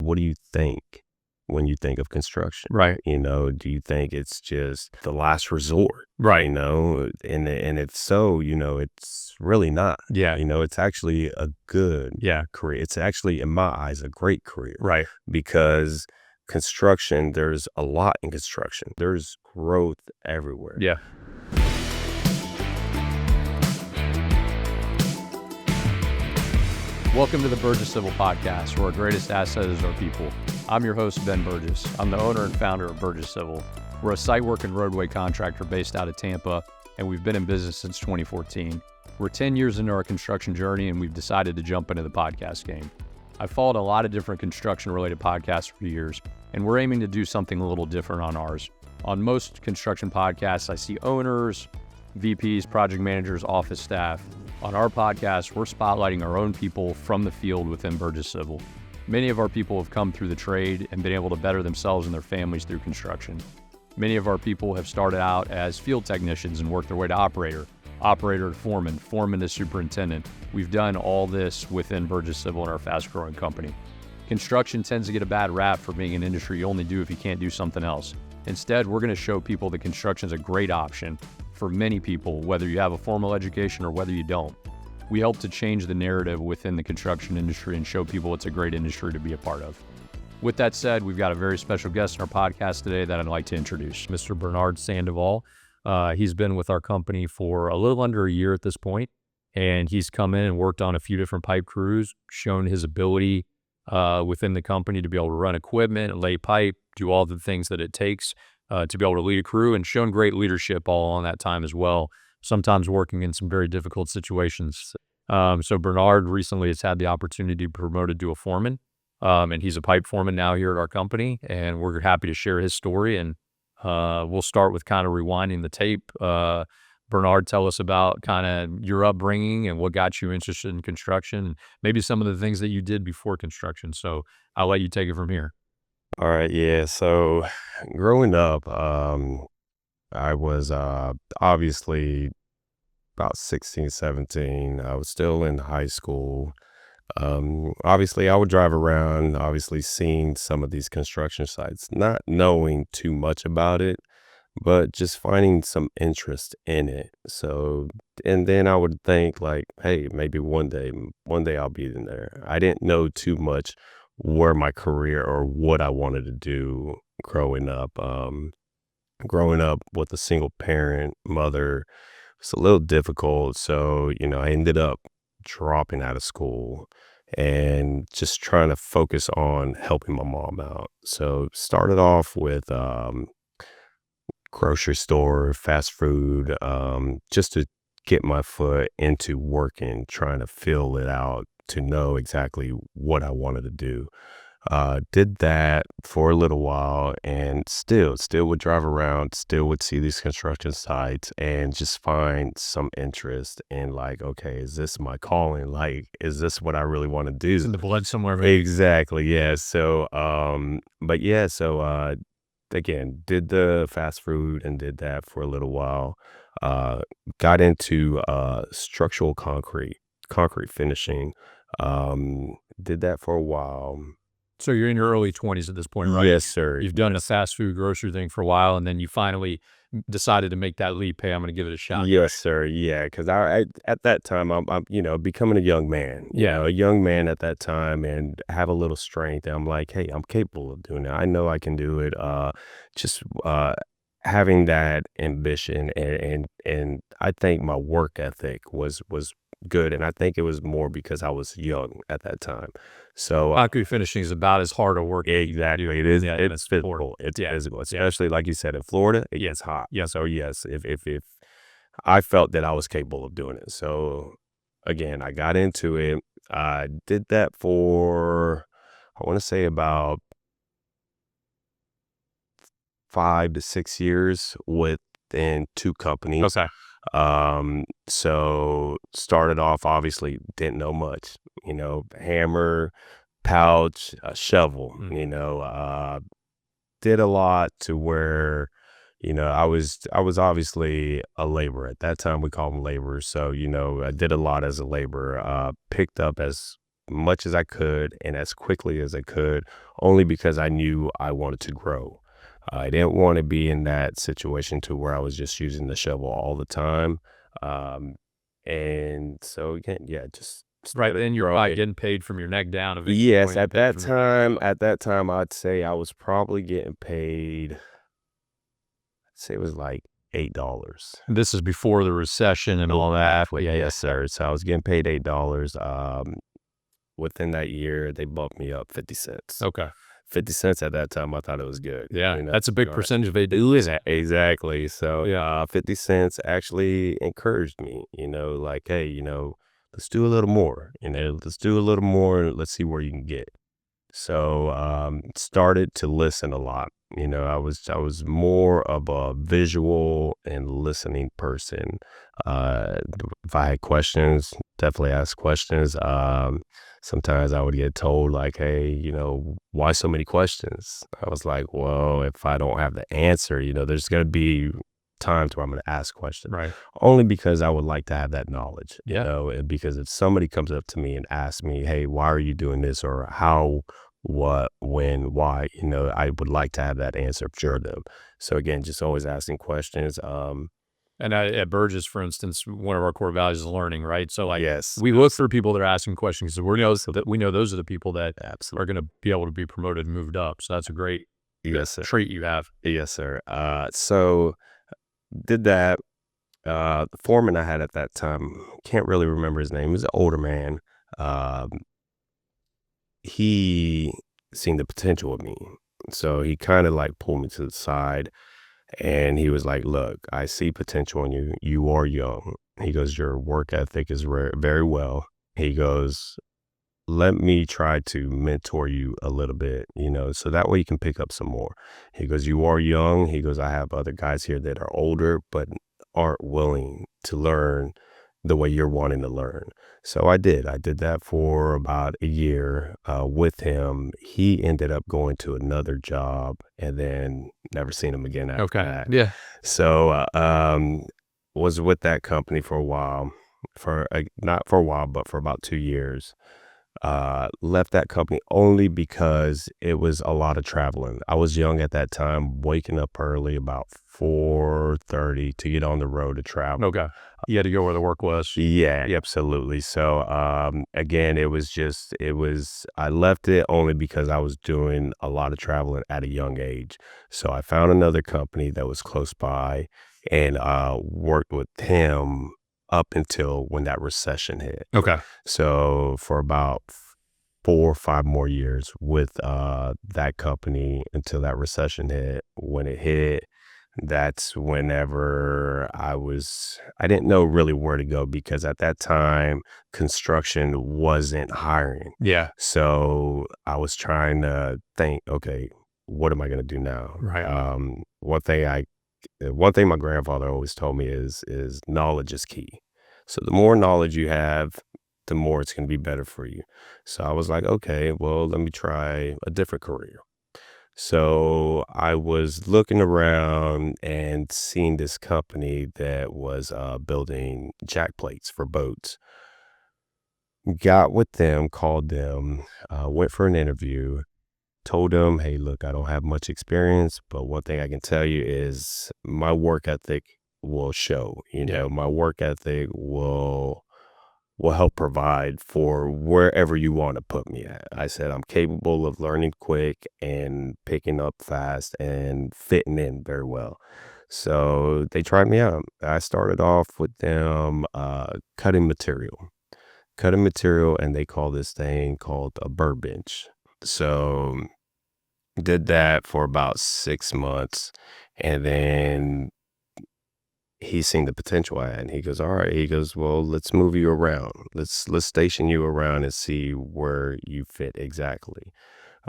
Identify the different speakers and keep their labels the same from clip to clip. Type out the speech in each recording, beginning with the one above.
Speaker 1: what do you think when you think of construction?
Speaker 2: Right.
Speaker 1: Do you think it's just the last resort?
Speaker 2: Right.
Speaker 1: And if so, it's really not.
Speaker 2: Yeah.
Speaker 1: It's actually a good career. It's actually, in my eyes, a great career.
Speaker 2: Right.
Speaker 1: Because construction, there's a lot in construction. There's growth everywhere.
Speaker 2: Yeah. Welcome to the Burgess Civil Podcast, where our greatest asset is our people. I'm your host, Ben Burgess. I'm the owner and founder of Burgess Civil. We're a site work and roadway contractor based out of Tampa, and we've been in business since 2014. We're 10 years into our construction journey, and we've decided to jump into the podcast game. I've followed a lot of different construction-related podcasts for years, and we're aiming to do something a little different on ours. On most construction podcasts, I see owners, VPs, project managers, office staff. On our podcast, we're spotlighting our own people from the field within Burgess Civil. Many of our people have come through the trade and been able to better themselves and their families through construction. Many of our people have started out as field technicians and worked their way to operator to foreman to superintendent. We've done all this within Burgess Civil in our fast-growing company. Construction tends to get a bad rap for being an industry you only do if you can't do something else. Instead, we're going to show people that construction is a great option for many people, whether you have a formal education or whether you don't. We help to change the narrative within the construction industry and show people it's a great industry to be a part of. With that said, we've got a very special guest in our podcast today that I'd like to introduce, Mr. Bernard Sandoval. He's been with our company for a little under a year at this point, and he's come in and worked on a few different pipe crews, shown his ability within the company to be able to run equipment, lay pipe, do all the things that it takes to be able to lead a crew, and shown great leadership all on that time as well, sometimes working in some very difficult situations. So Bernard recently has had the opportunity to be promoted to a foreman, and he's a pipe foreman now here at our company, and we're happy to share his story. And we'll start with kind of rewinding the tape. Bernard, tell us about kind of your upbringing and what got you interested in construction, and maybe some of the things that you did before construction. So I'll let you take it from here.
Speaker 1: All right. Yeah. So growing up, I was obviously about 16, 17. I was still in high school. Obviously, I would drive around, obviously seeing some of these construction sites, not knowing too much about it, but just finding some interest in it. So, and then I would think like, hey, maybe one day I'll be in there. I didn't know too much where my career or what I wanted to do growing up. Growing up with a single parent mother was a little difficult. So, I ended up dropping out of school and just trying to focus on helping my mom out. So started off with grocery store, fast food, just to get my foot into working, trying to fill it out to know exactly what I wanted to do. Did that for a little while, and still would drive around, still would see these construction sites and just find some interest in like, okay, is this my calling? Like, is this what I really want to do?
Speaker 2: It's in the blood somewhere. Right?
Speaker 1: Exactly. Yeah. So, again, did the fast food and did that for a little while. Got into structural concrete finishing. Did that for a while.
Speaker 2: So you're in your early 20s at this point, right?
Speaker 1: Yes, sir.
Speaker 2: You've done a fast food grocery thing for a while, and then you finally decided to make that leap. Hey, I'm going to give it a shot.
Speaker 1: Yes, sir. Yeah, because I at that time I'm becoming a young man.
Speaker 2: Yeah,
Speaker 1: a young man at that time, and have a little strength. And I'm like, hey, I'm capable of doing it. I know I can do it. Just having that ambition, and I think my work ethic was good, and I think it was more because I was young at that time. So
Speaker 2: concrete finishing is about as hard a work.
Speaker 1: Exactly, it is.
Speaker 2: Yeah,
Speaker 1: it's physical. It's physical, especially like you said in Florida. It gets hot.
Speaker 2: Yeah.
Speaker 1: So yes, if I felt that I was capable of doing it, so again, I got into it. I did that for, I want to say, about 5 to 6 years within 2 companies.
Speaker 2: Okay.
Speaker 1: So started off, obviously didn't know much, hammer, pouch, shovel, did a lot to where, I was obviously a laborer at that time. We call them laborers. So, I did a lot as a laborer, picked up as much as I could and as quickly as I could, only because I knew I wanted to grow. I didn't want to be in that situation to where I was just using the shovel all the time. Um, and so again, yeah, just
Speaker 2: Right,
Speaker 1: started
Speaker 2: then you're probably
Speaker 1: growing.
Speaker 2: getting paid from your neck down, eventually
Speaker 1: Yes,
Speaker 2: getting paid from your neck up.
Speaker 1: at that time, I'd say I was probably getting paid, I'd say it was like $8.
Speaker 2: This is before the recession and all that. But yeah,
Speaker 1: Yes, sir. So I was getting paid $8. Within that year, they bumped me up 50 cents.
Speaker 2: okay.
Speaker 1: 50 cents at that time, I thought it was good.
Speaker 2: Yeah,
Speaker 1: You know,
Speaker 2: that's a big
Speaker 1: all right.
Speaker 2: percentage of they do is that.
Speaker 1: Exactly. So,
Speaker 2: Yeah.
Speaker 1: 50 cents actually encouraged me, like, hey, let's do a little more, let's do a little more. Let's see where you can get. So, started to listen a lot. I was more of a visual and listening person. If I had questions, definitely ask questions. Sometimes I would get told like, "Hey, why so many questions?" I was like, "Well, if I don't have the answer, there's going to be times where I'm going to ask questions,
Speaker 2: Right.
Speaker 1: only because I would like to have that knowledge,
Speaker 2: Yeah.
Speaker 1: and because if somebody comes up to me and asks me, "Hey, why are you doing this?" or "How, what, when, why?" I would like to have that answer for them. So again, just always asking questions.
Speaker 2: And at Burgess, for instance, one of our core values is learning, right? So like
Speaker 1: Yes,
Speaker 2: we look for people that are asking questions because we know those are the people that are
Speaker 1: absolutely.
Speaker 2: going to be able to be promoted and moved up. So that's a great
Speaker 1: Yes, sir.
Speaker 2: trait you have.
Speaker 1: Yes, sir. So did that. The foreman I had at that time, can't really remember his name. He was an older man. Um, he seen the potential of me. So he kind of like pulled me to the side and he was like, "Look, I see potential in you. You are young." He goes, "Your work ethic is very well." He goes, "Let me try to mentor you a little bit, so that way you can pick up some more." He goes, "You are young." He goes, "I have other guys here that are older, but aren't willing to learn the way you're wanting to learn." So I did. I did that for about a year with him. He ended up going to another job and then never seen him again after
Speaker 2: Okay.
Speaker 1: that.
Speaker 2: Yeah.
Speaker 1: So was with that company for a while, not for a while, but for about 2 years. Left that company only because it was a lot of traveling. I was young at that time, waking up early about 4:30 to get on the road to travel.
Speaker 2: Okay. You had to go where the work was.
Speaker 1: Yeah, absolutely. So, again, I left it only because I was doing a lot of traveling at a young age. So I found another company that was close by and, worked with him up until when that recession hit.
Speaker 2: Okay.
Speaker 1: So for about 4 or 5 more years with, that company until that recession hit. When it hit, that's whenever I didn't know really where to go because at that time, construction wasn't hiring.
Speaker 2: Yeah.
Speaker 1: So I was trying to think, "Okay, what am I gonna do now?"
Speaker 2: Right.
Speaker 1: One thing my grandfather always told me is knowledge is key. So the more knowledge you have, the more it's going to be better for you. So I was like, okay, well, let me try a different career. So I was looking around and seeing this company that was building jack plates for boats. Got with them, called them, went for an interview, told them, "Hey, look, I don't have much experience, but one thing I can tell you is my work ethic will show.
Speaker 2: Yeah.
Speaker 1: My work ethic will help provide for wherever you want to put me at." I said, "I'm capable of learning quick and picking up fast and fitting in very well." So they tried me out. I started off with them cutting material, and they call this thing called a burr bench. So did that for about 6 months, and then he seen the potential I had, and he goes, "All right." He goes, "Well, let's move you around. Let's station you around and see where you fit exactly."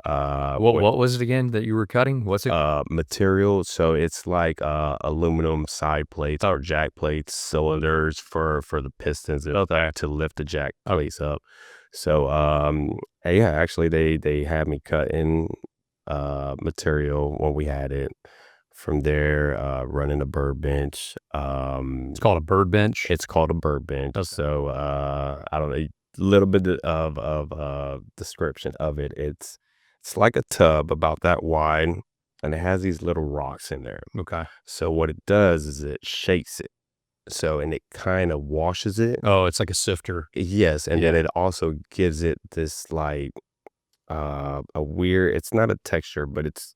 Speaker 2: What was it again that you were cutting? What's it?
Speaker 1: Material. So it's like aluminum side plates or jack plates, cylinders for the pistons to lift the jack plates up. So yeah, actually they had me cut in material when we had it. From there, running a burr bench.
Speaker 2: It's called a bird bench.
Speaker 1: It's called a burr bench.
Speaker 2: Okay.
Speaker 1: So I don't know. little bit of description of it. It's like a tub about that wide, and it has these little rocks in there.
Speaker 2: Okay.
Speaker 1: So what it does is it shakes it. So and it kind of washes it.
Speaker 2: Oh, it's like a sifter.
Speaker 1: Yes, and then
Speaker 2: Yeah.
Speaker 1: it also gives it this like a weird. It's not a texture, but it's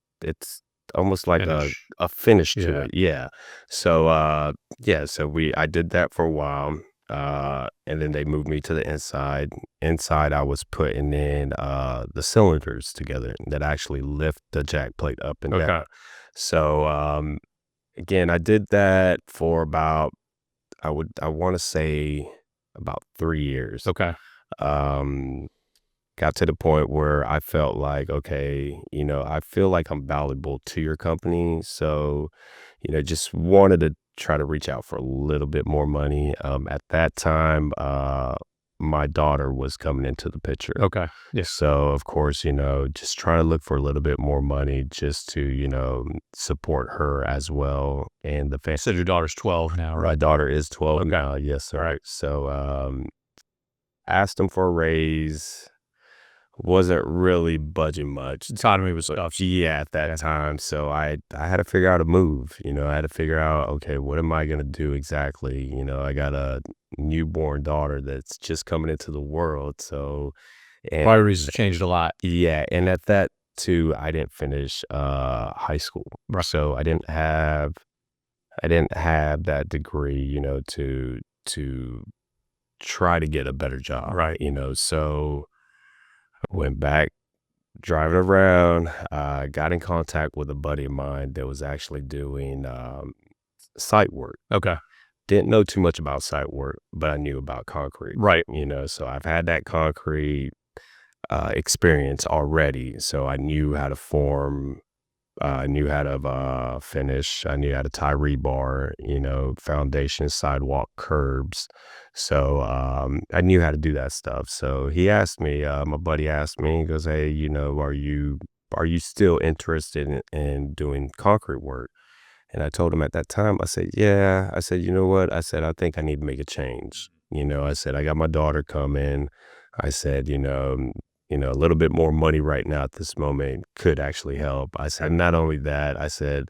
Speaker 1: almost like
Speaker 2: Finish.
Speaker 1: a finish to
Speaker 2: Yeah.
Speaker 1: it. Yeah. So yeah. So I did that for a while. And then they moved me to the inside. Inside, I was putting in the cylinders together that actually lift the jack plate up and
Speaker 2: Okay.
Speaker 1: down. So again, I did that for about I want to say about 3 years.
Speaker 2: Okay.
Speaker 1: Um, got to the point where I felt like, okay, I feel like I'm valuable to your company. So, just wanted to try to reach out for a little bit more money. At that time, my daughter was coming into the picture.
Speaker 2: Okay. Yes.
Speaker 1: So, of course, just trying to look for a little bit more money just to, support her as well. And the family.
Speaker 2: You said your daughter's 12 now,
Speaker 1: My
Speaker 2: right?
Speaker 1: daughter is 12
Speaker 2: Okay.
Speaker 1: now. Yes, sir.
Speaker 2: All right.
Speaker 1: So, asked them for a raise. Wasn't really budging much.
Speaker 2: The economy was tough.
Speaker 1: Yeah, at that time. So I had to figure out a move. I had to figure out, okay, what am I gonna do exactly? I got a newborn daughter that's just coming into the world. So and
Speaker 2: Priorities changed a lot.
Speaker 1: yeah, and at that too, I didn't finish high school.
Speaker 2: Right.
Speaker 1: So I didn't have that degree, to try to get a better job.
Speaker 2: Right.
Speaker 1: So I went back driving around, got in contact with a buddy of mine that was actually doing site work.
Speaker 2: Okay.
Speaker 1: Didn't know too much about site work, but I knew about concrete.
Speaker 2: Right.
Speaker 1: So I've had that concrete experience already. So I knew how to form, I knew how to finish, I knew how to tie rebar, foundation, sidewalk, curbs. So I knew how to do that stuff. So he asked me, my buddy asked me, he goes, hey, are you still interested in doing concrete work? And I told him at that time, I said, yeah. I said, you know what? I said, I think I need to make a change. I said, I got my daughter coming. I said, a little bit more money right now at this moment could actually help. I said, not only that, I said,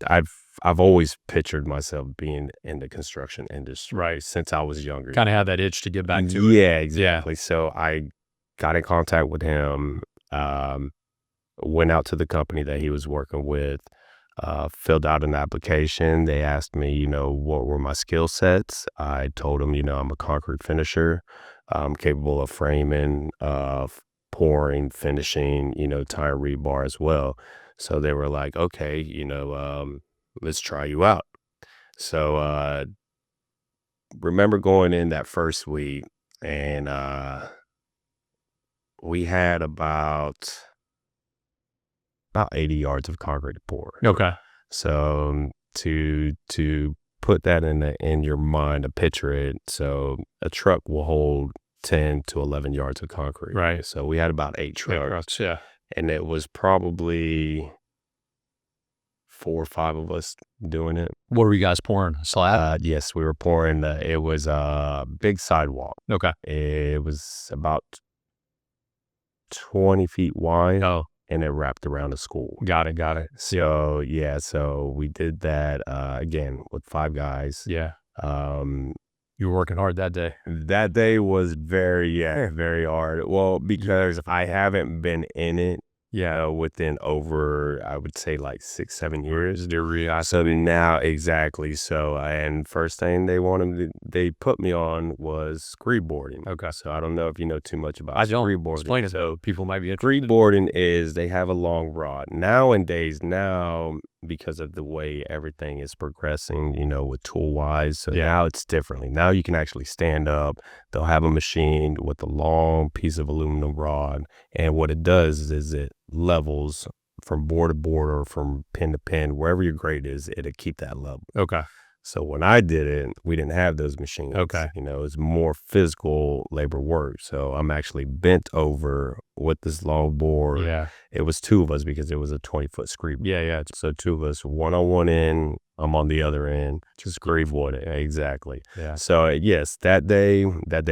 Speaker 1: I've always pictured myself being in the construction industry
Speaker 2: Right.
Speaker 1: since I was younger.
Speaker 2: Kind of had that itch to get back to it.
Speaker 1: Yeah, exactly. So I got in contact with him, went out to the company that he was working with, filled out an application. They asked me, what were my skill sets. I told them, I'm a concrete finisher. I'm capable of framing, pouring, finishing, tying rebar as well. So they were like, okay, let's try you out. So remember going in that first week, and we had about 80 yards of concrete to pour.
Speaker 2: Okay.
Speaker 1: So to put that in your mind, to picture it, so a truck will hold 10 to 11 yards of concrete.
Speaker 2: Right.
Speaker 1: So we had about 8 trucks.
Speaker 2: Yeah.
Speaker 1: And it was probably 4 or 5 of us doing it.
Speaker 2: What were you guys pouring? Slab?
Speaker 1: Yes, we were pouring. It was a big sidewalk.
Speaker 2: Okay.
Speaker 1: It was about 20 feet wide.
Speaker 2: Oh,
Speaker 1: And it wrapped around the school.
Speaker 2: got it.
Speaker 1: So yeah, so we did that again with 5 guys.
Speaker 2: Yeah.
Speaker 1: Um,
Speaker 2: You were working hard that day.
Speaker 1: that day was very hard. Well, because I haven't been in it within over, I would say like 6, 7 years. So now, exactly. So, and first thing they put me on was screedboarding.
Speaker 2: Okay.
Speaker 1: So I don't know if you know too much about
Speaker 2: I don't.
Speaker 1: screedboarding.
Speaker 2: Explain it though. People might be interested.
Speaker 1: Screedboarding is they have a long rod. Nowadays, because of the way everything is progressing, with tool wise. So
Speaker 2: Yeah.
Speaker 1: now it's differently. Now you can actually stand up. They'll have a machine with a long piece of aluminum rod. And what it does is it levels from board to board or from pin to pin, wherever your grade is, it'll keep that level.
Speaker 2: Okay.
Speaker 1: So when I did it, we didn't have those machines.
Speaker 2: Okay.
Speaker 1: You know, it's more physical labor work. So I'm actually bent over with this long board.
Speaker 2: Yeah.
Speaker 1: It was two of us because it was a 20-foot screed.
Speaker 2: Yeah.
Speaker 1: So two of us, one on one end, I'm on the other end, just screed wood. Exactly.
Speaker 2: Yeah.
Speaker 1: So yes, that day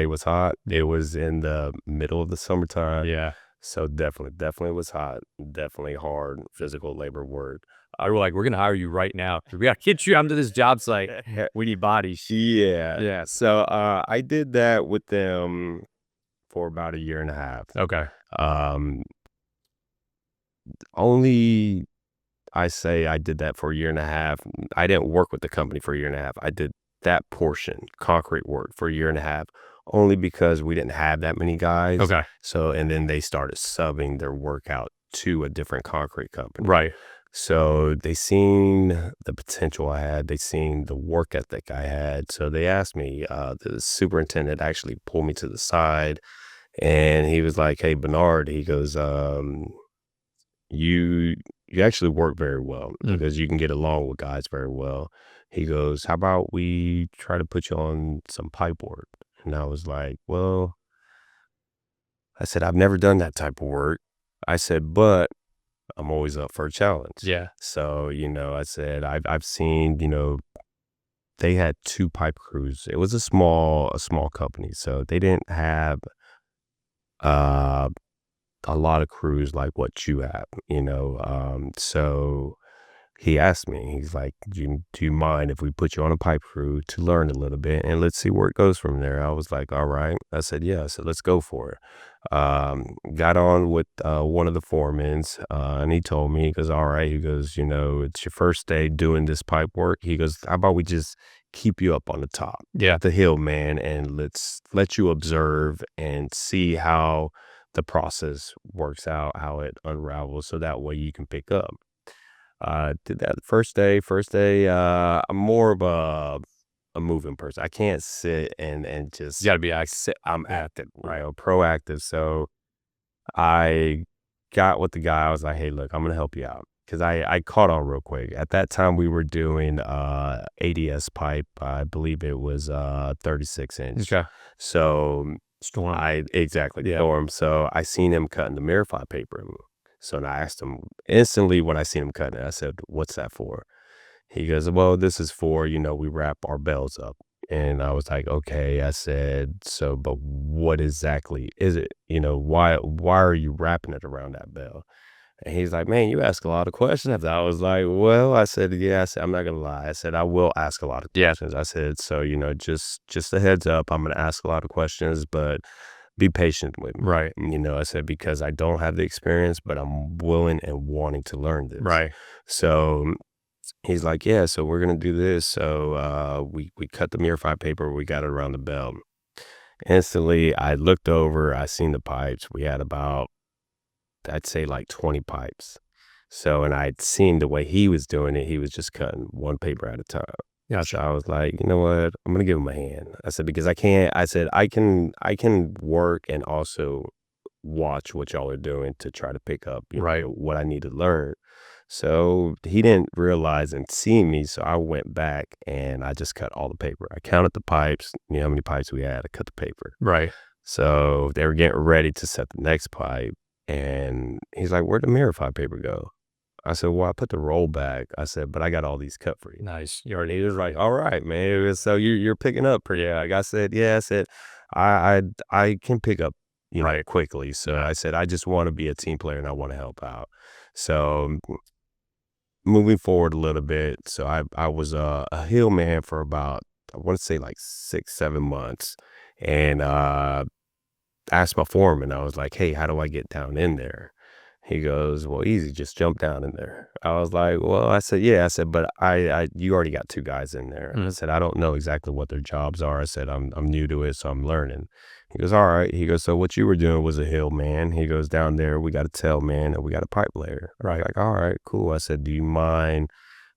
Speaker 1: was hot. It was in the middle of the summertime.
Speaker 2: Yeah.
Speaker 1: So definitely was hot. Definitely hard physical labor work.
Speaker 2: We're like, we're going to hire you right now. We got to get you onto this job site. We need bodies.
Speaker 1: Yeah.
Speaker 2: Yeah.
Speaker 1: So I did that with them for about a year and a half.
Speaker 2: Okay.
Speaker 1: Only I say I did that for a year and a half. I didn't work with the company for a year and a half. I did that portion, concrete work, for a year and a half, only because we didn't have that many guys.
Speaker 2: Okay.
Speaker 1: So, and then they started subbing their work out to a different concrete company.
Speaker 2: Right.
Speaker 1: So they seen the potential I had. They seen the work ethic I had. So they asked me, the superintendent actually pulled me to the side and he was like, "Hey, Bernard," he goes, you actually work very well because you can get along with guys very well. He goes, "How about we try to put you on some pipe work?" And I was like, "Well," I said, "I've never done that type of work." I said, "But I'm always up for a challenge."
Speaker 2: Yeah.
Speaker 1: So, you know, I said, I've seen, you know, they had 2 pipe crews. It was a small company. So they didn't have uh a lot of crews like what you have, you know. So he asked me, he's like, do you mind if we put you on a pipe crew to learn a little bit and let's see where it goes from there?" I was like, "All right." I said, "Yeah." I said, "Let's go for it." Got on with one of the foremans, and he told me, he goes, "All right," he goes, "You know, it's your first day doing this pipe work." He goes, "How about we just keep you up on the top, the hill, man, and let's let you observe and see how the process works out, how it unravels, so that way you can pick up." Did that the first day. I'm more of a moving person. I can't sit and just
Speaker 2: You got to be active.
Speaker 1: I'm active, right? Or proactive. So I got with the guy. I was like, "Hey, look, I'm gonna help you out." Because I caught on real quick. At that time, we were doing ADS pipe. I believe it was 36 inch.
Speaker 2: Okay.
Speaker 1: So
Speaker 2: Storm.
Speaker 1: Storm. So I seen him cutting the Mirify paper. So then I asked him instantly when I seen him cutting it, I said, "What's that for?" He goes, "Well, this is for, you know, we wrap our bells up." And I was like, "Okay." I said, "So, but what exactly is it? You know, why are you wrapping it around that bell?" And he's like, "Man, you ask a lot of questions." I was like, "Well," I said, "Yeah," I said, "I'm not gonna lie." I said, "I will ask a lot of questions." I said, "So, you know, just a heads up, I'm gonna ask a lot of questions, but be patient with me."
Speaker 2: Right.
Speaker 1: You know, I said, "Because I don't have the experience, but I'm willing and wanting to learn this."
Speaker 2: Right.
Speaker 1: So he's like, "Yeah, so we're gonna do this." So we cut the Mirify paper, we got it around the bell. Instantly, I looked over, I seen the pipes. We had about, I'd say, like 20 pipes. So, and I'd seen the way he was doing it. He was just cutting one paper at a time.
Speaker 2: Gotcha.
Speaker 1: So I was like, "You know what? I'm gonna give him a hand." I said, "Because I said, I can work and also watch what y'all are doing to try to pick up, you
Speaker 2: Right.
Speaker 1: know, what I need to learn." So he didn't realize and see me. So I went back and I just cut all the paper. I counted the pipes, you know, how many pipes we had. I cut the paper.
Speaker 2: Right.
Speaker 1: So they were getting ready to set the next pipe. And he's like, "Where'd the Mirify paper go?" I said, "Well, I put the roll back." I said, "But I got all these cut for you."
Speaker 2: Nice.
Speaker 1: You already, he was like, "All right, man. So you're picking up pretty." Like I said, "Yeah." I said, I can pick up, you know,
Speaker 2: Right.
Speaker 1: quickly." So I said, "I just want to be a team player and I want to help out." So moving forward a little bit. So I was a hill man for about, I want to say, like 6-7 months. And asked my foreman, I was like, "Hey, how do I get down in there?" He goes, "Well, easy, just jump down in there." I was like, "Well," I said, "Yeah." I said, "But you already got 2 guys in there." I said, "I don't know exactly what their jobs are." I said, I'm new to it, so I'm learning." He goes, "All right." He goes, "So what you were doing was a hill, man." He goes, "Down there, we got a tail man and we got a pipe layer."
Speaker 2: Right.
Speaker 1: Like, "All right, cool." I said, "Do you mind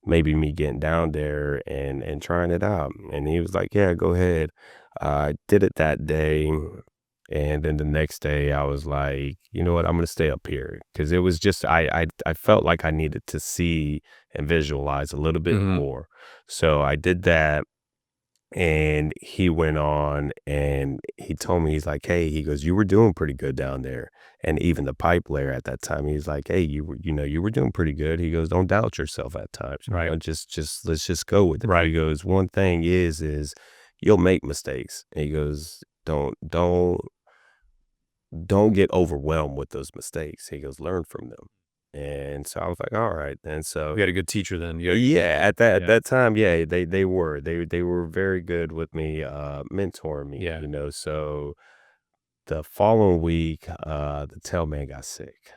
Speaker 1: maybe me getting down there and trying it out?" And he was like, "Yeah, go ahead." I did it that day. And then the next day I was like, you know what, I'm going to stay up here. Cause it was just, I felt like I needed to see and visualize a little bit more. So I did that. And he went on and he told me, he's like, hey, he goes, you were doing pretty good down there. And even the pipe layer at that time, he's like, hey, you were doing pretty good. He goes, don't doubt yourself at times.
Speaker 2: Right.
Speaker 1: You know, just let's just go with it.
Speaker 2: Right.
Speaker 1: He goes, one thing is you'll make mistakes. And he goes, don't get overwhelmed with those mistakes. He goes, learn from them. And so I was like, all right. And so
Speaker 2: You had a good teacher then.
Speaker 1: at that time, yeah, they were very good with me, mentoring me,
Speaker 2: Yeah.
Speaker 1: you know. So the following week, the tailman got sick.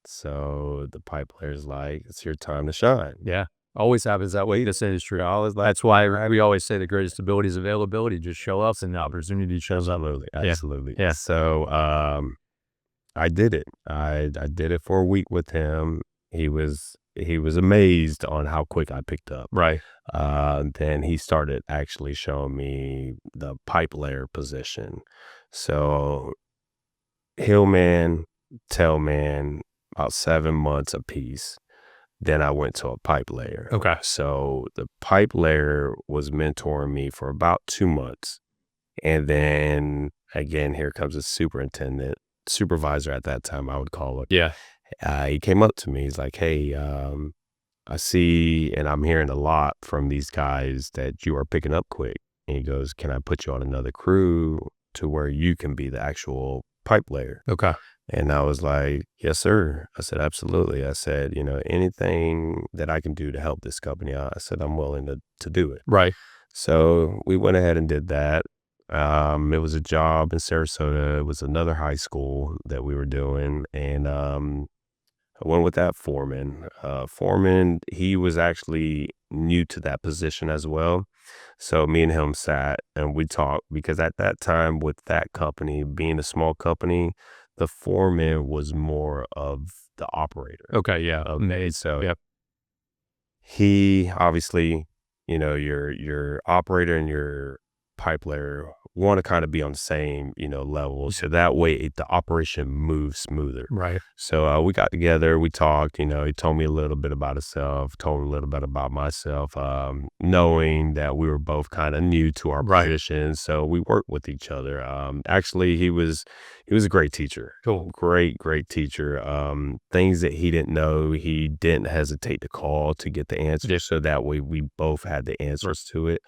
Speaker 1: So the pipe player's like, it's your time to shine.
Speaker 2: Yeah. Always happens that way. This industry.
Speaker 1: Always like,
Speaker 2: That's why we always say the greatest ability is availability. Just show up and the opportunity shows up.
Speaker 1: absolutely.
Speaker 2: Yeah.
Speaker 1: So I did it. I did it for a week with him. He was amazed on how quick I picked up.
Speaker 2: Right.
Speaker 1: Then he started actually showing me the pipe layer position. So hillman, tailman, about 7 months apiece. Then I went to a pipe layer.
Speaker 2: Okay.
Speaker 1: So the pipe layer was mentoring me for about 2 months. And then again, here comes a supervisor at that time, I would call it.
Speaker 2: Yeah.
Speaker 1: He came up to me. He's like, hey, I see, and I'm hearing a lot from these guys that you are picking up quick. And he goes, can I put you on another crew to where you can be the actual pipe layer?
Speaker 2: Okay.
Speaker 1: And I was like, yes, sir. I said, absolutely. I said, you know, anything that I can do to help this company out, I said, I'm willing to do it.
Speaker 2: Right.
Speaker 1: So we went ahead and did that. It was a job in Sarasota. It was another high school that we were doing. And I went with that foreman. Foreman, he was actually new to that position as well. So me and him sat and we talked, because at that time with that company, being a small company, the foreman was more of the operator.
Speaker 2: Okay. Yeah.
Speaker 1: Okay. So
Speaker 2: Yep.
Speaker 1: he obviously, you know, your operator and your pipe layer want to kind of be on the same, you know, level. So that way the operation moves smoother.
Speaker 2: Right.
Speaker 1: So we got together, we talked, you know, he told me a little bit about himself, told me a little bit about myself, knowing that we were both kind of new to our positions. So we worked with each other. Actually, he was a great teacher.
Speaker 2: Cool.
Speaker 1: Great teacher. Things that he didn't know, he didn't hesitate to call to get the answers. So that way we both had the answers to it.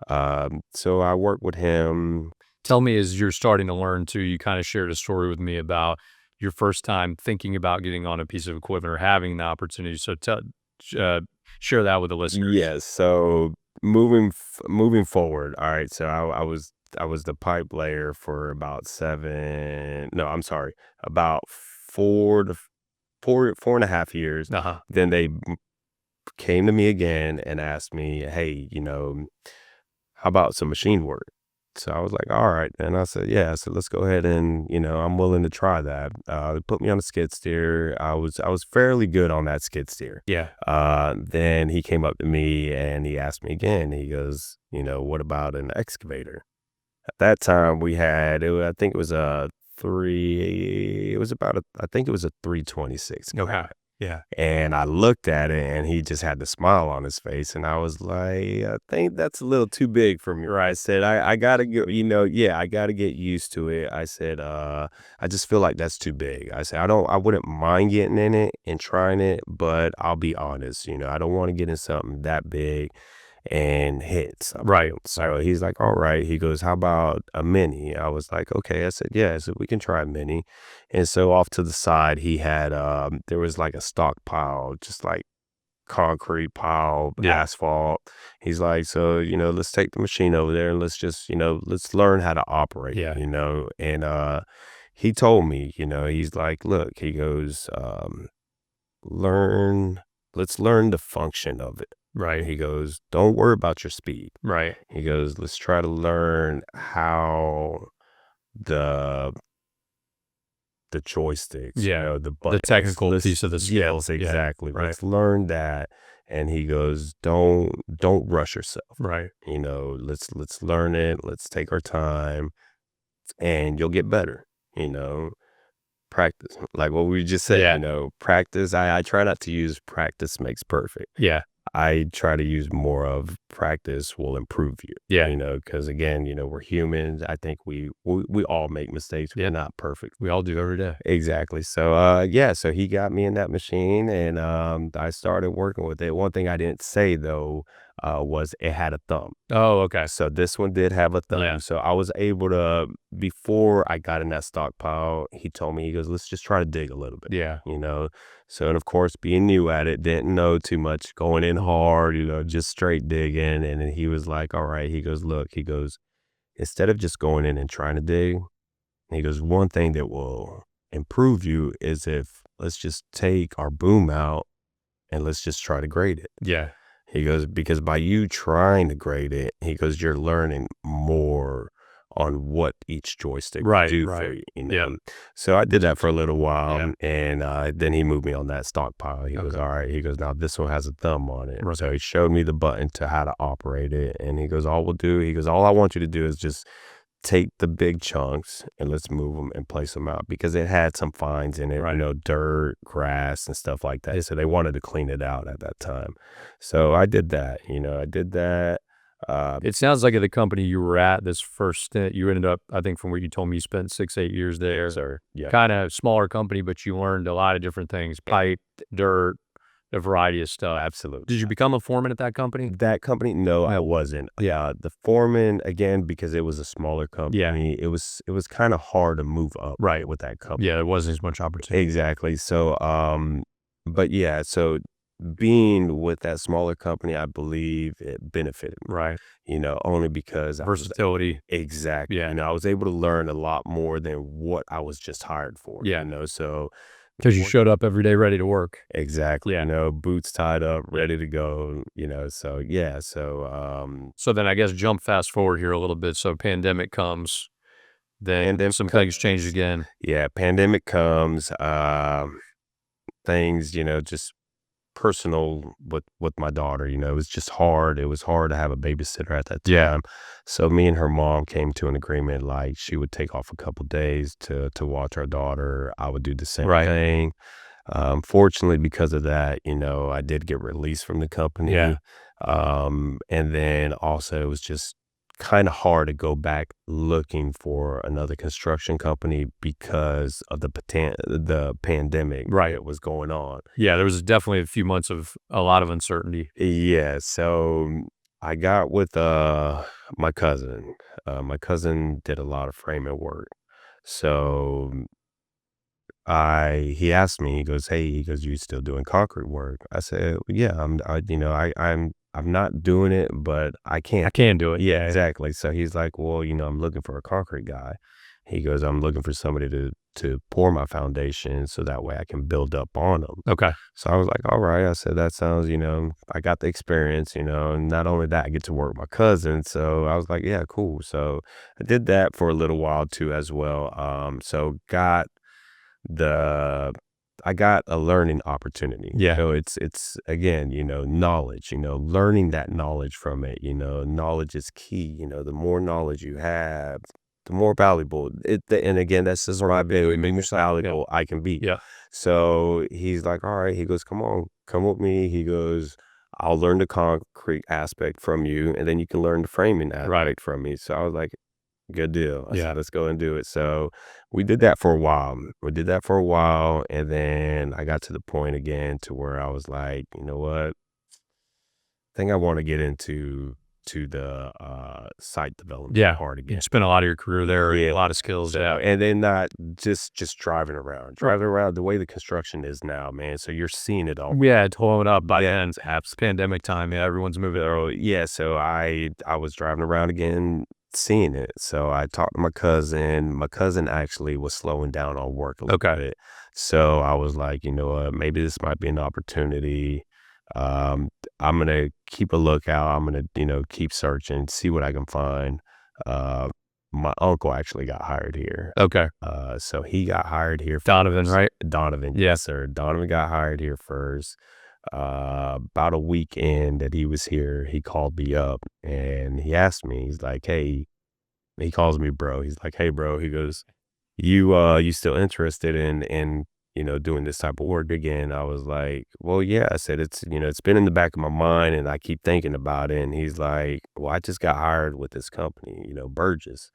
Speaker 1: So I worked with him.
Speaker 2: Tell me, as you're starting to learn too, you kind of shared a story with me about your first time thinking about getting on a piece of equipment or having the opportunity. So share that with the listeners.
Speaker 1: Yes. So moving forward. All right. So I was the pipe layer for about about 4.5 years. Then they came to me again and asked me, hey, you know, how about some machine work? So I was like, all right. And I said, yeah. So let's go ahead and, you know, I'm willing to try that. They put me on a skid steer. I was fairly good on that skid steer.
Speaker 2: Yeah.
Speaker 1: Then he came up to me and he asked me again. He goes, you know, what about an excavator? At that time we had, I think it was a 326.
Speaker 2: Okay. Yeah.
Speaker 1: And I looked at it and he just had the smile on his face. And I was like, I think that's a little too big for me. Right. I said, I gotta get, you know, I gotta get used to it. I said, I just feel like that's too big. I said, I wouldn't mind getting in it and trying it, but I'll be honest, you know, I don't want to get in something that big and hit something.
Speaker 2: Right.
Speaker 1: So he's like, all right. He goes, how about a mini? I was like, okay. I said, yeah. So we can try a mini. And so off to the side, he had, there was like a stockpile, just like concrete pile, asphalt. He's like, so, you know, let's take the machine over there and let's just, you know, let's learn how to operate, you know? And, he told me, you know, he's like, look, he goes, let's learn the function of it.
Speaker 2: Right.
Speaker 1: He goes, don't worry about your speed.
Speaker 2: Right.
Speaker 1: He goes, let's try to learn how the joysticks, you know, the buttons,
Speaker 2: the technical piece of the skills.
Speaker 1: Yes, exactly.
Speaker 2: Right.
Speaker 1: Let's learn that. And he goes, don't rush yourself.
Speaker 2: Right.
Speaker 1: You know, let's learn it. Let's take our time. and you'll get better, you know. Practice, like what we just said,
Speaker 2: Yeah.
Speaker 1: you know, practice. I try not to use practice makes perfect.
Speaker 2: Yeah.
Speaker 1: I try to use more of practice will improve you.
Speaker 2: Yeah.
Speaker 1: You know, because again, you know, we're humans. I think we all make mistakes.
Speaker 2: Yeah.
Speaker 1: We're not perfect.
Speaker 2: We all do every day.
Speaker 1: Exactly. So yeah, so he got me in that machine and I started working with it. One thing I didn't say though was it had a thumb.
Speaker 2: Oh, okay.
Speaker 1: So this one did have a thumb.
Speaker 2: Yeah.
Speaker 1: So I was able to, before I got in that stockpile, he told me, he goes, let's just try to dig a little bit.
Speaker 2: Yeah.
Speaker 1: You know? So, and of course, being new at it, didn't know too much, going in hard, you know, just straight digging. And then he was like, all right, he goes, look, he goes, instead of just going in and trying to dig, he goes, one thing that will improve you is if let's just take our boom out and let's just try to grade it.
Speaker 2: Yeah.
Speaker 1: He goes, because by you trying to grade it, he goes, you're learning more on what each joystick do for you. You know?
Speaker 2: Yeah.
Speaker 1: So I did that for a little while,
Speaker 2: Yeah.
Speaker 1: and then he moved me on that stockpile. He goes, all right. He goes, now this one has a thumb on it.
Speaker 2: Right.
Speaker 1: So he showed me the button to how to operate it, and he goes, all we'll do, he goes, all I want you to do is just take the big chunks and let's move them and place them out, because it had some fines in it,
Speaker 2: Right.
Speaker 1: you know, dirt, grass, and stuff like that. So they wanted to clean it out at that time. So I did that, you know, I did that.
Speaker 2: It sounds like at the company you were at, this first stint, you ended up, I think from what you told me, you spent 6-8 years there.
Speaker 1: Sir, yeah,
Speaker 2: Kind of smaller company, but you learned a lot of different things, pipe, dirt, a variety of stuff.
Speaker 1: absolutely.
Speaker 2: Did you become a foreman at that company?
Speaker 1: That company? No, I wasn't. Yeah, the foreman, again, because it was a smaller company, it was kind of hard to move up with that company.
Speaker 2: Yeah, there wasn't as much opportunity.
Speaker 1: Exactly. So, but yeah, so being with that smaller company, I believe it benefited me,
Speaker 2: Right.
Speaker 1: you know, only because
Speaker 2: Versatility.
Speaker 1: exactly,
Speaker 2: Yeah.
Speaker 1: you know, I was able to learn a lot more than what I was just hired for,
Speaker 2: Yeah.
Speaker 1: you know, so.
Speaker 2: Because you showed up every day ready to work.
Speaker 1: Exactly,
Speaker 2: Yeah.
Speaker 1: you know, boots tied up, ready to go, you know, so yeah, so,
Speaker 2: So then I guess jump fast forward here a little bit. So pandemic comes, then some things change again.
Speaker 1: yeah, pandemic comes, things, you know, just personal with my daughter, you know, it was just hard. It was hard to have a babysitter at that time.
Speaker 2: Yeah.
Speaker 1: So me and her mom came to an agreement, like she would take off a couple days to watch our daughter. I would do the same thing. Fortunately, because of that, you know, I did get released from the company.
Speaker 2: Yeah.
Speaker 1: And then also it was just kind of hard to go back looking for another construction company because of the pandemic that was going on.
Speaker 2: Yeah, there was definitely a few months of a lot of uncertainty.
Speaker 1: Yeah, so I got with my cousin. My cousin did a lot of framing work. So he asked me, he goes, hey, he goes, you still doing concrete work? I said, yeah, I'm not doing it, but I can.
Speaker 2: I can do it.
Speaker 1: Yeah, exactly. So he's like, well, you know, I'm looking for a concrete guy. He goes, I'm looking for somebody to pour my foundation so that way I can build up on them.
Speaker 2: Okay.
Speaker 1: So I was like, all right. I said, that sounds, you know, I got the experience, you know, and not only that, I get to work with my cousin. So I was like, yeah, cool. So I did that for a little while too as well. So I got a learning opportunity.
Speaker 2: Yeah.
Speaker 1: So it's again, you know, knowledge, you know, learning that knowledge from it, you know, knowledge is key. You know, the more knowledge you have, the more valuable and again, that's just my value. The more valuable I can be.
Speaker 2: Yeah.
Speaker 1: So he's like, all right, he goes, come on, come with me. He goes, I'll learn the concrete aspect from you, and then you can learn the framing aspect from me. So I was like, good deal. I said, let's go and do it. So we did that for a while. And then I got to the point again to where I was like, you know what? I think I want to get into the site development part again.
Speaker 2: You spent a lot of your career there, a lot of skills.
Speaker 1: So, and then not just driving around the way the construction is now, man. So you're seeing it all.
Speaker 2: Yeah, it's blowing up by then. It's pandemic time. Yeah, everyone's moving.
Speaker 1: Yeah, so I was driving around again, seeing it. So I talked to my cousin. My cousin actually was slowing down on work a little bit. So I was like, you know what, maybe this might be an opportunity. I'm going to keep a lookout. I'm going to, you know, keep searching, see what I can find. My uncle actually got hired here.
Speaker 2: Okay.
Speaker 1: So he got hired here.
Speaker 2: Donovan, right?
Speaker 1: Donovan.
Speaker 2: Yeah.
Speaker 1: Yes, sir. Donovan got hired here first. About a weekend that he was here, he called me up and he asked me, he's like, hey, he calls me bro. He's like, "Hey, bro," he goes, you still interested in doing this type of work again?" I was like, "Well, yeah." I said, it's been in the back of my mind and I keep thinking about it. And he's like, "Well, I just got hired with this company, Burgess."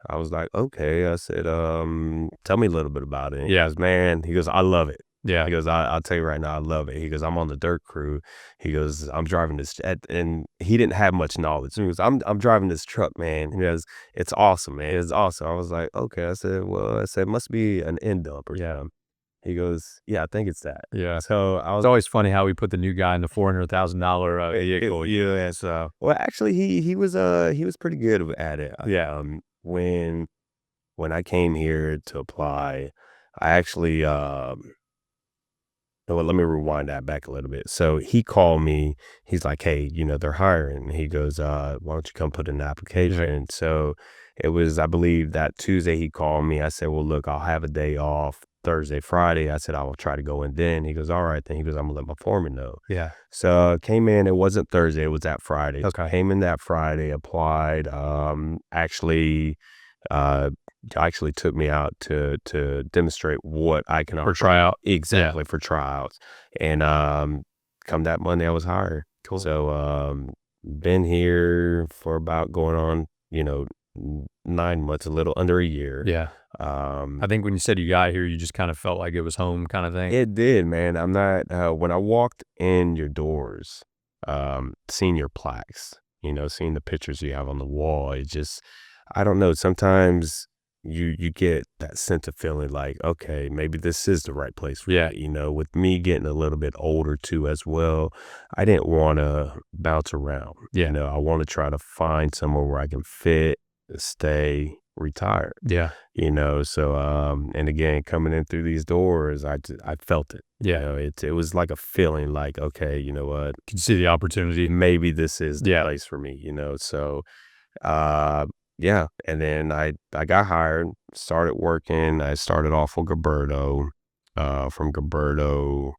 Speaker 1: I was like, "Okay." I said, "Tell me a little bit about it." And he
Speaker 2: Yeah.
Speaker 1: goes, "Man," he goes, "I love it."
Speaker 2: Yeah.
Speaker 1: He goes, I'll tell you right now, I love it." He goes, "I'm on the dirt crew." He goes, "I'm driving this," and he didn't have much knowledge. He goes, "I'm driving this truck, man." He goes, "It's awesome, man. It's awesome." I was like, "Okay." I said, "Well," I said, "it must be an end dump or something." He goes, "Yeah, I think it's that."
Speaker 2: Yeah.
Speaker 1: So I
Speaker 2: It's
Speaker 1: was,
Speaker 2: always funny how we put the new guy in the $400,000 vehicle.
Speaker 1: yeah. So, well, actually, he was pretty good at it.
Speaker 2: Yeah.
Speaker 1: When I came here to apply, I actually well, let me rewind that back a little bit. So he called me. He's like, "Hey, they're hiring." He goes, "Why don't you come put in an application?" So it was, I believe, that Tuesday he called me. I said, "Well, look, I'll have a day off Thursday, Friday." I said, "I will try to go in then." He goes, "All right, then." He goes, "I'm gonna let my foreman know."
Speaker 2: Yeah.
Speaker 1: So came in. It wasn't Thursday. It was that Friday. So
Speaker 2: Okay.
Speaker 1: came in that Friday, applied. Uh, actually took me out to demonstrate what I can
Speaker 2: For
Speaker 1: offer.
Speaker 2: tryout.
Speaker 1: Exactly, for tryouts. And come that Monday, I was hired.
Speaker 2: Cool.
Speaker 1: So been here for about going on 9 months, a little under a year.
Speaker 2: Yeah.
Speaker 1: Um,
Speaker 2: I think when you said you got here, you just kind of felt like it was home kind of thing.
Speaker 1: it did, man. I'm not when I walked in your doors, seeing your plaques, seeing the pictures you have on the wall, it just, I don't know, sometimes you get that sense of feeling like, okay, maybe this is the right place for
Speaker 2: Yeah.
Speaker 1: me. With me getting a little bit older too as well, I didn't want to bounce around.
Speaker 2: Yeah.
Speaker 1: I want to try to find somewhere where I can fit, stay, retire.
Speaker 2: Yeah.
Speaker 1: So and again, coming in through these doors, I felt it.
Speaker 2: Yeah.
Speaker 1: It was like a feeling like, okay, you know what,
Speaker 2: Can see the opportunity.
Speaker 1: maybe this is the
Speaker 2: Yeah.
Speaker 1: place for me. So uh yeah. And then I got hired, started working. I started off with Gilberto. From Gilberto,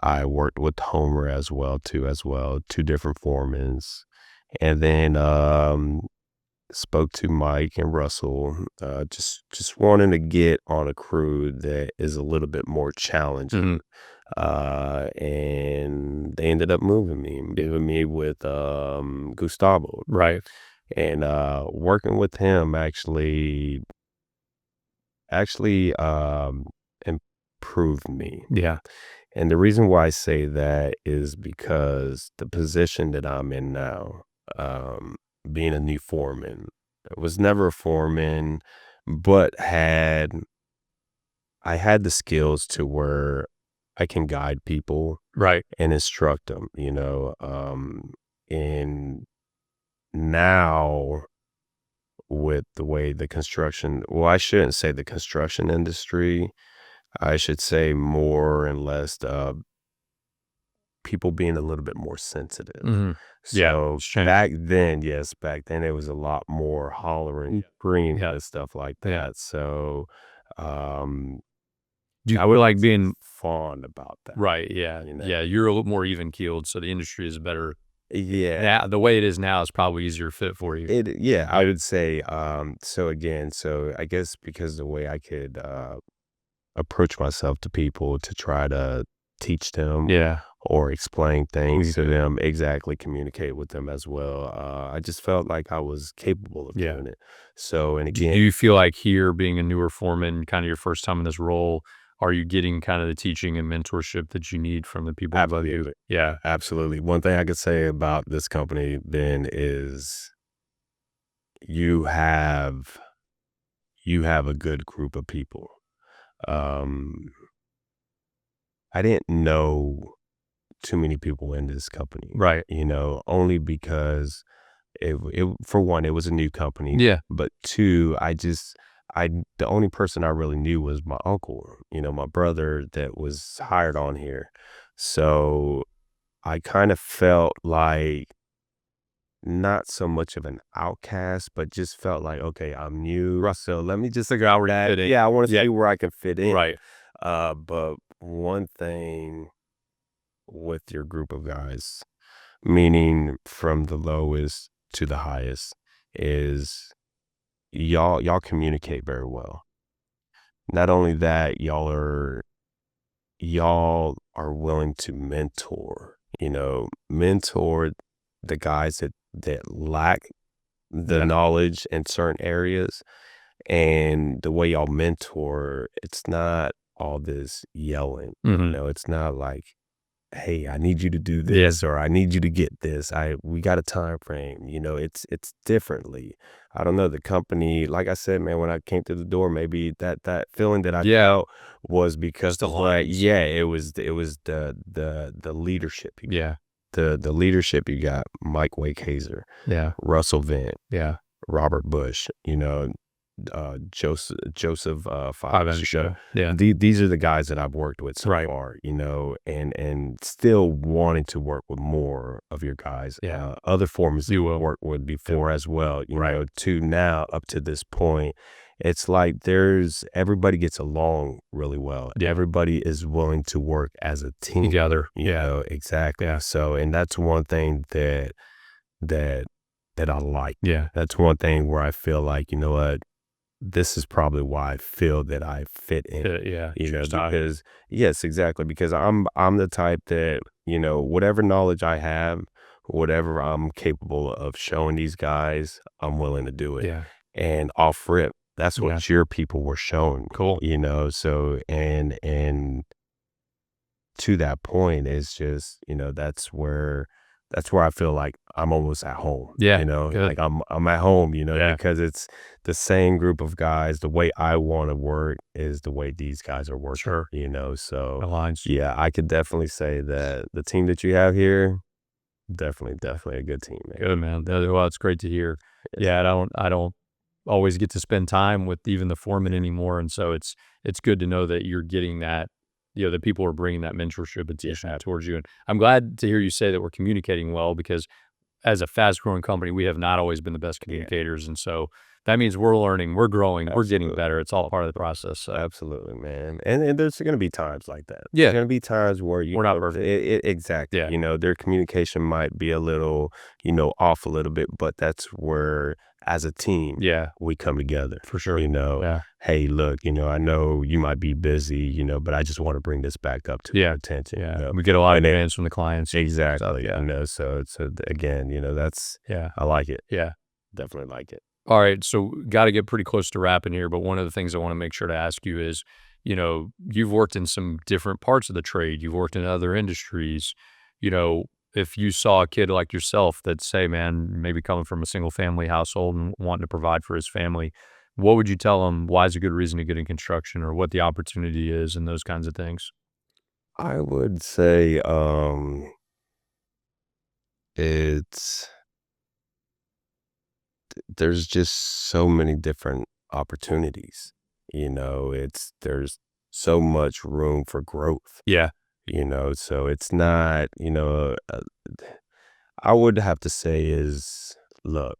Speaker 1: I worked with Homer as well, two different foremans. And then spoke to Mike and Russell, just wanting to get on a crew that is a little bit more challenging.
Speaker 2: Mhm.
Speaker 1: And they ended up moving me with Gustavo.
Speaker 2: Right.
Speaker 1: And working with him actually improved me.
Speaker 2: Yeah.
Speaker 1: And the reason why I say that is because the position that I'm in now, being a new foreman, I was never a foreman, but I had the skills to where I can guide people
Speaker 2: Right.
Speaker 1: and instruct them, and now with the way the construction, well, I shouldn't say the construction industry, I should say more and less people being a little bit more sensitive.
Speaker 2: Hmm. Yeah.
Speaker 1: So
Speaker 2: It's changed.
Speaker 1: back then it was a lot more hollering, screaming,
Speaker 2: Yeah.
Speaker 1: and stuff like
Speaker 2: Yeah.
Speaker 1: that. So um,
Speaker 2: Do you
Speaker 1: I
Speaker 2: feel
Speaker 1: was
Speaker 2: like being
Speaker 1: fond about that.
Speaker 2: right? Yeah. Yeah. You're a little more even keeled, so the industry is better.
Speaker 1: Yeah.
Speaker 2: Yeah. The way it is now is probably easier fit for you.
Speaker 1: Yeah, I would say, so I guess because the way I could approach myself to people to try to teach them
Speaker 2: Yeah.
Speaker 1: or explain things to them, exactly, communicate with them as well. I just felt like I was capable of
Speaker 2: Yeah.
Speaker 1: doing it. So, and
Speaker 2: Do
Speaker 1: again,
Speaker 2: you feel like here, being a newer foreman, kind of your first time in this role, are you getting kind of the teaching and mentorship that you need from the people above you?
Speaker 1: absolutely,
Speaker 2: Yeah.
Speaker 1: absolutely. One thing I could say about this company, Ben, is you have a good group of people. Um, I didn't know too many people in this company,
Speaker 2: Right.
Speaker 1: only because for one, it was a new company,
Speaker 2: Yeah.
Speaker 1: but two, the only person I really knew was my uncle, my brother that was hired on here. So I kind of felt like not so much of an outcast, but just felt like, okay, I'm new. So let me just figure out where
Speaker 2: Fit in.
Speaker 1: yeah, I want to
Speaker 2: Yeah.
Speaker 1: see where I can fit in.
Speaker 2: Right.
Speaker 1: But one thing with your group of guys, meaning from the lowest to the highest, is y'all communicate very well. Not only that, y'all are willing to mentor the guys that lack the knowledge in certain areas. And the way y'all mentor, it's not all this yelling. It's not like, hey, I need you to do this, or I need you to get this. We got a time frame. It's differently. I don't know, the company, like I said, man, when I came through the door, maybe that feeling that I felt was because
Speaker 2: the
Speaker 1: it was the leadership. The leadership you got, Mike Wakehazer, Russell Vint, Robert Bush, Joseph Fox. These are the guys that I've worked with so far, and still wanting to work with more of your guys. Other forms you will work with before as well, to now up to this point. It's like everybody gets along really well. Everybody is willing to work as a team
Speaker 2: together.
Speaker 1: Exactly. So, and that's one thing that I like. That's one thing where I feel like, you know what, this is probably why I feel that I fit in. Because yes, exactly. Because I'm the type that, whatever knowledge I have, whatever I'm capable of showing these guys, I'm willing to do it. And off rip, that's what your people were showing.
Speaker 2: Cool.
Speaker 1: So, and to that point, it's just, that's where I feel like I'm almost at home. Like I'm at home, because it's the same group of guys. The way I want to work is the way these guys are working.
Speaker 2: Sure.
Speaker 1: So
Speaker 2: aligns.
Speaker 1: I could definitely say that the team that you have here, definitely a good team, man.
Speaker 2: Good, man. Well, it's great to hear. I don't always get to spend time with even the foreman anymore, and so it's good to know that you're getting that. That people are bringing that mentorship and teaching towards you. And I'm glad to hear you say that we're communicating well, because as a fast growing company, we have not always been the best communicators. And so that means we're learning, we're growing, we're getting better. It's all part of the process. So.
Speaker 1: Absolutely, man. And there's going to be times like that.
Speaker 2: There's
Speaker 1: going to be times where
Speaker 2: we're not perfect.
Speaker 1: Exactly. Their communication might be a little, off a little bit, but that's where, as a team, we come together.
Speaker 2: For sure.
Speaker 1: Hey, look, I know you might be busy, but I just want to bring this back up to your attention.
Speaker 2: We get a lot of demands from the clients.
Speaker 1: Exactly. So again, that's, I like it. Definitely like it.
Speaker 2: All right. So got to get pretty close to wrapping here. But one of the things I want to make sure to ask you is, you've worked in some different parts of the trade. You've worked in other industries. If you saw a kid like yourself that, say, man, maybe coming from a single family household and wanting to provide for his family, what would you tell them? Why is a good reason to get in construction, or what the opportunity is, and those kinds of things?
Speaker 1: I would say there's just so many different opportunities. There's so much room for growth. So it's not, I would have to say is, look,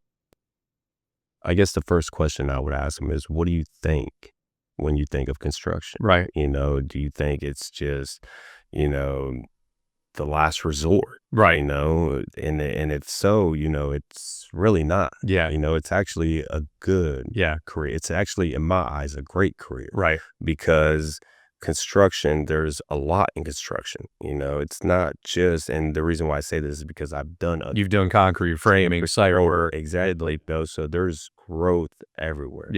Speaker 1: I guess the first question I would ask them is, what do you think when you think of construction?
Speaker 2: Right.
Speaker 1: Do you think it's just, the last resort?
Speaker 2: Right.
Speaker 1: And if so, it's really not. It's actually a good career. It's actually, in my eyes, a great career.
Speaker 2: Right.
Speaker 1: Because construction, there's a lot in construction. It's not just, and the reason why I say this is because
Speaker 2: you've done concrete, framing, site work.
Speaker 1: Exactly. So there's growth everywhere.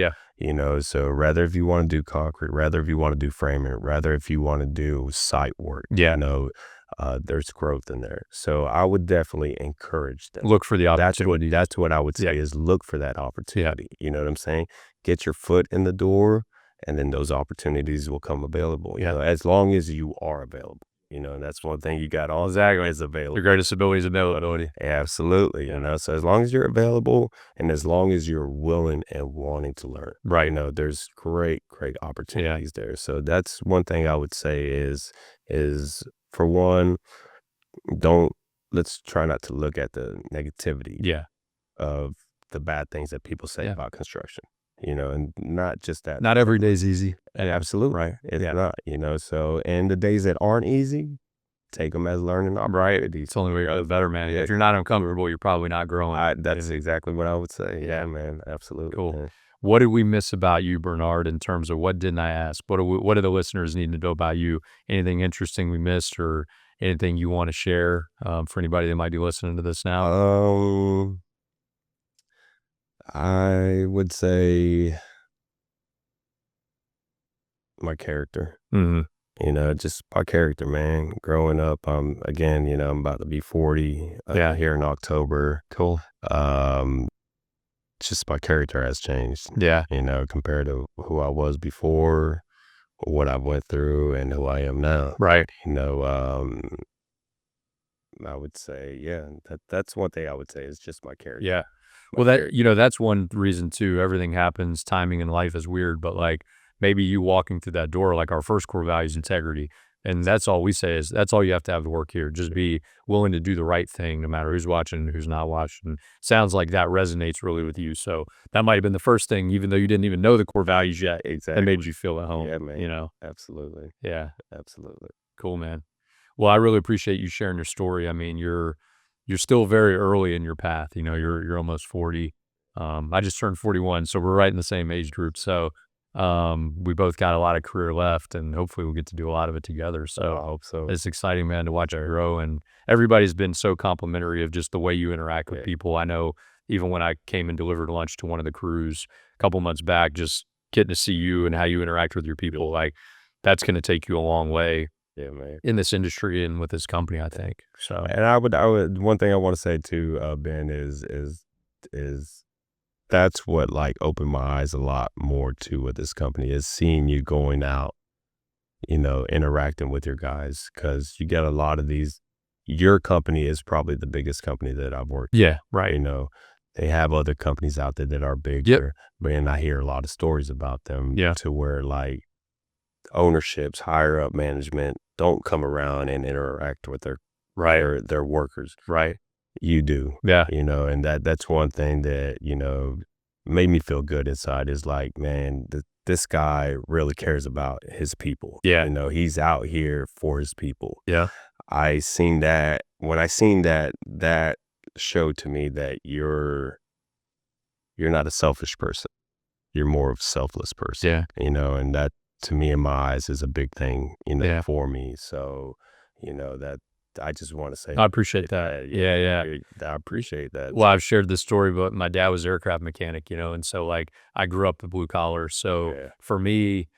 Speaker 1: So rather if you want to do concrete, rather if you want to do framing, rather if you want to do site work, there's growth in there. So I would definitely encourage them.
Speaker 2: Look for the opportunity.
Speaker 1: That's what I would say is look for that opportunity. You know what I'm saying? Get your foot in the door, and then those opportunities will come available. As long as you are available. And that's one thing you got all is available.
Speaker 2: Your greatest ability is availability.
Speaker 1: Absolutely. So as long as you're available, and as long as you're willing and wanting to learn,
Speaker 2: right?
Speaker 1: There's great opportunities there. So that's one thing I would say is for one, let's try not to look at the negativity of the bad things that people say about construction. And not just that.
Speaker 2: Not every day's easy.
Speaker 1: Absolutely.
Speaker 2: Right.
Speaker 1: It's not, so, and the days that aren't easy, take them as learning opportunities.
Speaker 2: It's the only way you're better, man. If you're not uncomfortable, you're probably not growing.
Speaker 1: That's exactly what I would say. Yeah, man. Absolutely.
Speaker 2: Cool.
Speaker 1: Man.
Speaker 2: what did we miss about you, Bernard, in terms of what didn't I ask? What do the listeners need to know about you? Anything interesting we missed, or anything you want to share for anybody that might be listening to this now?
Speaker 1: I would say my character.
Speaker 2: Mm-hmm.
Speaker 1: Just my character, man. Growing up, again, I'm about to be 40 here in October.
Speaker 2: Cool.
Speaker 1: Just my character has changed.
Speaker 2: Yeah.
Speaker 1: Compared to who I was before, what I went through, and who I am now.
Speaker 2: Right.
Speaker 1: I would say, that's one thing I would say is just my character.
Speaker 2: Yeah. Well, that's one reason too. Everything happens. Timing in life is weird, but like maybe you walking through that door, like our first core value is integrity. And that's all we say is that's all you have to work here. Just be willing to do the right thing, no matter who's watching, who's not watching. Sounds like that resonates really with you. So that might have been the first thing, even though you didn't even know the core values yet.
Speaker 1: Exactly.
Speaker 2: That made you feel at home.
Speaker 1: Yeah, man.
Speaker 2: Absolutely.
Speaker 1: Absolutely.
Speaker 2: Yeah.
Speaker 1: Absolutely.
Speaker 2: Cool, man. Well, I really appreciate you sharing your story. I mean, you're still very early in your path. You're almost 40. I just turned 41, so we're right in the same age group. So we both got a lot of career left, and hopefully we'll get to do a lot of it together. So
Speaker 1: I hope so.
Speaker 2: It's exciting, man, to watch it grow. And everybody's been so complimentary of just the way you interact with people. I know even when I came and delivered lunch to one of the crews a couple months back, just getting to see you and how you interact with your people, like that's going to take you a long way.
Speaker 1: Yeah, man.
Speaker 2: In this industry and with this company, I think. So,
Speaker 1: and I would, one thing I want to say too, Ben, is that's what like opened my eyes a lot more to with this company is seeing you going out, interacting with your guys, because you get a lot of these. Your company is probably the biggest company that I've worked.
Speaker 2: Yeah, right.
Speaker 1: They have other companies out there that are bigger, but and I hear a lot of stories about them.
Speaker 2: Yeah.
Speaker 1: To where like ownerships, higher up management don't come around and interact with their workers.
Speaker 2: Right.
Speaker 1: You do.
Speaker 2: Yeah.
Speaker 1: And that's one thing that, made me feel good inside is like, man, this guy really cares about his people.
Speaker 2: Yeah.
Speaker 1: He's out here for his people.
Speaker 2: Yeah.
Speaker 1: I seen that when I seen that showed to me that you're not a selfish person. You're more of a selfless person.
Speaker 2: Yeah.
Speaker 1: And that to me in my eyes is a big thing, for me. So, that I just want to say.
Speaker 2: I appreciate that. Yeah.
Speaker 1: I appreciate that.
Speaker 2: Well, I've shared this story, but my dad was an aircraft mechanic, and so like I grew up a blue collar. So for me,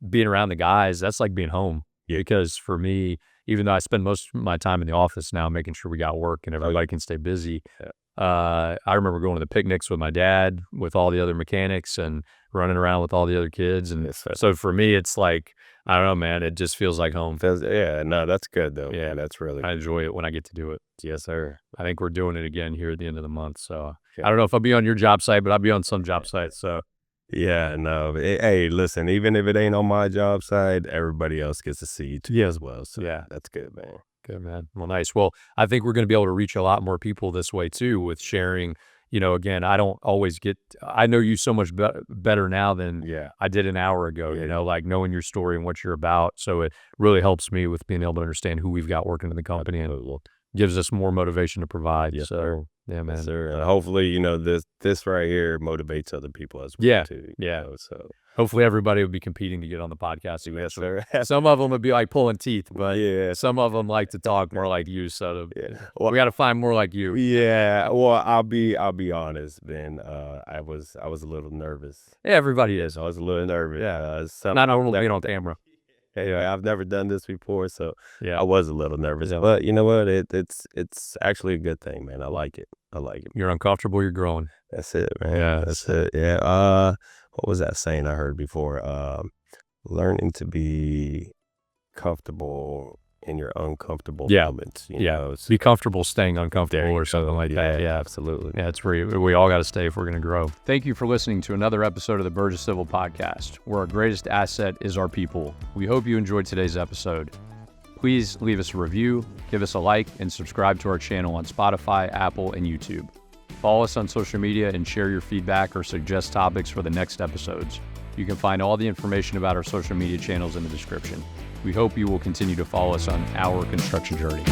Speaker 2: being around the guys, that's like being home. Yeah. Because for me, even though I spend most of my time in the office now, making sure we got work and everybody can stay busy. Yeah. I remember going to the picnics with my dad, with all the other mechanics, and running around with all the other kids. And so for me, it's like, I don't know, man, it just feels like home.
Speaker 1: Yeah, no, that's good though. Yeah, that's really
Speaker 2: I enjoy it when I get to do it.
Speaker 1: Yes, sir.
Speaker 2: I think we're doing it again here at the end of the month. So I don't know if I'll be on your job site, but I'll be on some job sites. So
Speaker 1: yeah, no. Hey, listen, even if it ain't on my job site, everybody else gets to see you too as well. So yeah, that's good, man.
Speaker 2: Good, man. Well, nice. Well, I think we're going to be able to reach a lot more people this way too with sharing. Again, I don't always I know you so much better now than I did an hour ago, like knowing your story and what you're about. So it really helps me with being able to understand who we've got working in the company and gives us more motivation to provide.
Speaker 1: Yes,
Speaker 2: so,
Speaker 1: sir.
Speaker 2: Yeah, man.
Speaker 1: Yes, sir. And hopefully, this right here motivates other people as well too.
Speaker 2: Yeah. So hopefully everybody will be competing to get on the podcast.
Speaker 1: Yes, sir.
Speaker 2: Some of them would be like pulling teeth, but some of them like to talk more like you. So we got to find more like you.
Speaker 1: Yeah. Well, I'll be honest, Ben. I was a little nervous.
Speaker 2: Yeah, everybody is.
Speaker 1: I was a little nervous. Yeah.
Speaker 2: Not only being on camera.
Speaker 1: Yeah, I've never done this before, so
Speaker 2: yeah,
Speaker 1: I was a little nervous. Yeah. But you know what? It's actually a good thing, man. I like it.
Speaker 2: You're uncomfortable. You're growing.
Speaker 1: That's it, man.
Speaker 2: Yeah,
Speaker 1: that's it. Yeah. What was that saying I heard before? Learning to be comfortable in your uncomfortable moments. You know?
Speaker 2: Be comfortable staying uncomfortable or something like that. Yeah,
Speaker 1: absolutely.
Speaker 2: Yeah, it's where we all got to stay if we're going to grow. Thank you for listening to another episode of the Burgess Civil Podcast, where our greatest asset is our people. We hope you enjoyed today's episode. Please leave us a review, give us a like, and subscribe to our channel on Spotify, Apple, and YouTube. Follow us on social media and share your feedback or suggest topics for the next episodes. You can find all the information about our social media channels in the description. We hope you will continue to follow us on our construction journey.